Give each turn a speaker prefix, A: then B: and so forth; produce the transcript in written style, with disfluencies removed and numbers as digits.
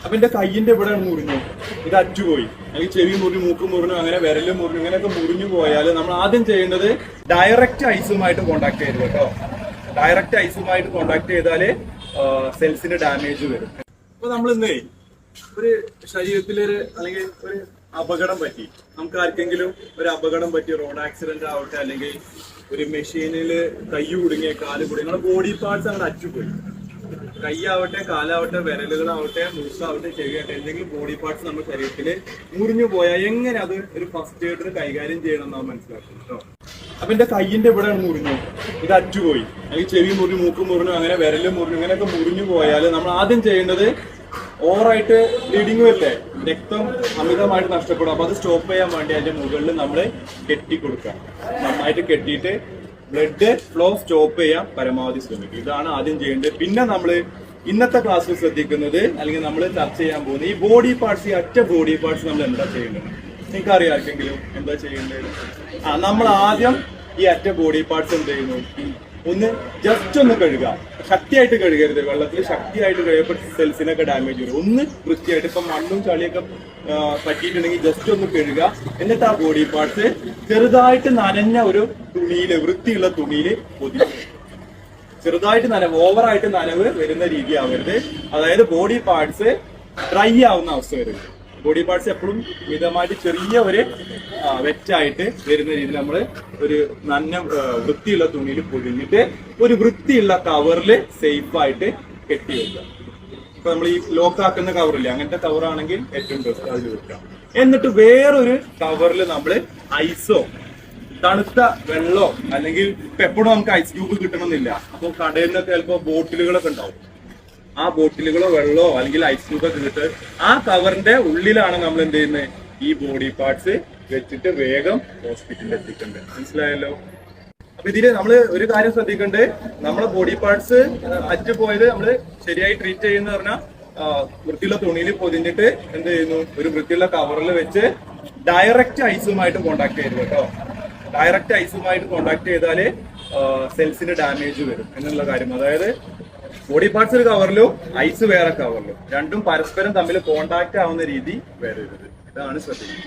A: അപ്പൊ എന്റെ കയ്യിന്റെ ഇവിടെ മുറിഞ്ഞു, ഇത് അറ്റുപോയി, അല്ലെങ്കിൽ ചെവി മുറിഞ്ഞു, മൂക്ക് മുറിഞ്ഞു, അങ്ങനെ വിരല് മുറിഞ്ഞു, ഇങ്ങനെയൊക്കെ മുറിഞ്ഞു പോയാൽ നമ്മൾ ആദ്യം ചെയ്യേണ്ടത് ഡയറക്റ്റ് ഐസുമായിട്ട് കോണ്ടാക്ട് ചെയ്തു കേട്ടോ. ഡയറക്റ്റ് ഐസുമായിട്ട് കോണ്ടാക്ട് ചെയ്താല് സെൽസിന് ഡാമേജ് വരും. അപ്പൊ നമ്മൾ ഇന്നേ ഒരു ശരീരത്തിലൊരു അല്ലെങ്കിൽ ഒരു അപകടം പറ്റി, നമുക്ക് ആർക്കെങ്കിലും ഒരു അപകടം പറ്റി, റോഡ് ആക്സിഡന്റ് ആവട്ടെ, അല്ലെങ്കിൽ ഒരു മെഷീനിൽ കൈ കുടുങ്ങിയ, കാല് കുടുങ്ങി, നമ്മുടെ ബോഡി പാർട്സ് അങ്ങനെ അറ്റുപോയി. കൈയാവട്ടെ, കാലാവട്ടെ, വിരലുകളാവട്ടെ, മൂസാവട്ടെ, ചെവിയാവട്ടെ, എന്തെങ്കിലും ബോഡി പാർട്സ് നമ്മുടെ ശരീരത്തിൽ മുറിഞ്ഞു പോയാൽ എങ്ങനെ അത് ഒരു ഫസ്റ്റ് എയ്ഡിന് കൈകാര്യം ചെയ്യണം എന്നാണ് മനസ്സിലാക്കുന്നത് കേട്ടോ. അപ്പൊ എന്റെ കയ്യിന്റെ ഇവിടെ മുറിഞ്ഞു, ഇത് അറ്റുപോയി, അല്ലെങ്കിൽ ചെവി മുറിഞ്ഞു, മൂക്ക് മുറിഞ്ഞു, അങ്ങനെ വിരല് മുറിഞ്ഞു, ഇങ്ങനെയൊക്കെ മുറിഞ്ഞു പോയാൽ നമ്മൾ ആദ്യം ചെയ്യേണ്ടത് ഓവറായിട്ട് ബ്ലീഡിങ് വരില്ലേ, രക്തം അമിതമായിട്ട് നഷ്ടപ്പെടും. അപ്പൊ അത് സ്റ്റോപ്പ് ചെയ്യാൻ വേണ്ടി അതിന്റെ മുകളിൽ നമ്മൾ കെട്ടി കൊടുക്കുക. നന്നായിട്ട് കെട്ടിയിട്ട് ബ്ലഡ് ഫ്ലോ സ്റ്റോപ്പ് ചെയ്യാൻ പരമാവധി ശ്രമിക്കും. ഇതാണ് ആദ്യം ചെയ്യേണ്ടത്. പിന്നെ നമ്മൾ ഇന്നത്തെ ക്ലാസ്സിൽ ശ്രദ്ധിക്കുന്നത്, അല്ലെങ്കിൽ നമ്മൾ ചർച്ച ചെയ്യാൻ പോകുന്നത്, ഈ ബോഡി പാർട്സ്, ഈ ഒറ്റ ബോഡി പാർട്സ് നമ്മൾ എന്താ ചെയ്യേണ്ടത്? നിങ്ങൾക്ക് അറിയാം ആർക്കെങ്കിലും എന്താ ചെയ്യേണ്ടത്? നമ്മൾ ആദ്യം ഈ ഒറ്റ ബോഡി പാർട്സ് എന്ത് ചെയ്യുന്നു, ഒന്ന് ജസ്റ്റ് ഒന്ന് കഴുകുക. ശക്തിയായിട്ട് കഴുകരുത്, വെള്ളത്തിൽ ശക്തിയായിട്ട് കഴുകപ്പോൾ സെൽസിനൊക്കെ ഡാമേജ് വരും. ഒന്ന് വൃത്തിയായിട്ട്, ഇപ്പം മണ്ണും ചളിയൊക്കെ പറ്റിയിട്ടുണ്ടെങ്കിൽ ജസ്റ്റ് ഒന്ന് കഴുകുക. എന്നിട്ട് ആ ബോഡി പാർട്സ് ചെറുതായിട്ട് നനഞ്ഞ ഒരു തുണിയില്, വൃത്തിയുള്ള തുണിയില് പൊതിഞ്ഞു. ചെറുതായിട്ട് നനവ്, ഓവറായിട്ട് നനവ് വരുന്ന രീതി ആവരുത്. അതായത് ബോഡി പാർട്സ് ഡ്രൈ ആവുന്ന അവസ്ഥ വരും. ബോഡി പാർട്സ് എപ്പോഴും മിതമായിട്ട് ചെറിയ ഒരു വെറ്റായിട്ട് വരുന്ന രീതിയിൽ നമ്മൾ ഒരു നന്ന വൃത്തിയുള്ള തുണിയിൽ പൊതിഞ്ഞിട്ട് ഒരു വൃത്തിയുള്ള കവറിൽ സേഫായിട്ട് കെട്ടി വെക്കുക. ഇപ്പൊ നമ്മൾ ഈ ലോക്കാക്കുന്ന കവറില്ലേ, അങ്ങനത്തെ കവറാണെങ്കിൽ ഏറ്റവും ബെസ്റ്റ് അതിൽ വെക്കാം. എന്നിട്ട് വേറൊരു കവറിൽ നമ്മൾ ഐസോ, തണുത്ത വെള്ളമോ, അല്ലെങ്കിൽ ഇപ്പൊ എപ്പോഴും നമുക്ക് ഐസ് ക്യൂബ് കിട്ടണമെന്നില്ല. അപ്പോൾ കടയിൽ നിന്നൊക്കെ ചിലപ്പോൾ ബോട്ടിലുകളൊക്കെ ഉണ്ടാവും. ആ ബോട്ടിലുകളോ വെള്ളമോ അല്ലെങ്കിൽ ഐസ് ക്യൂബൊക്കെ കിട്ട് ആ കവറിന്റെ ഉള്ളിലാണ് നമ്മൾ എന്ത് ചെയ്യുന്നത്, ഈ ബോഡി പാർട്സ് വെച്ചിട്ട് വേഗം ഹോസ്പിറ്റലിൽ എത്തിക്കേണ്ടത്. മനസ്സിലായല്ലോ? അപ്പൊ ഇതില് നമ്മൾ ഒരു കാര്യം ശ്രദ്ധിക്കേണ്ടത്, നമ്മളെ ബോഡി പാർട്സ് അറ്റുപോയത് നമ്മൾ ശരിയായി ട്രീറ്റ് ചെയ്യുന്ന പറഞ്ഞാൽ വൃത്തിയുള്ള തുണിയിൽ പൊതിഞ്ഞിട്ട് എന്ത് ചെയ്യുന്നു, ഒരു വൃത്തിയുള്ള കവറിൽ വെച്ച് ഡയറക്റ്റ് ഐസുമായിട്ട് കോണ്ടാക്ട് ചെയ്തു കേട്ടോ. ഡയറക്റ്റ് ഐസുമായിട്ട് കോണ്ടാക്ട് ചെയ്താല് സെൽസിന് ഡാമേജ് വരും എന്നുള്ള കാര്യം. അതായത് ബോഡി പാർട്സ് ഒരു കവറിലും ഐസ് വേറെ കവറിലും, രണ്ടും പരസ്പരം തമ്മിൽ കോണ്ടാക്ട് ആവുന്ന രീതി വരരുത്. ഇതാണ് ശ്രദ്ധിക്കുന്നത്.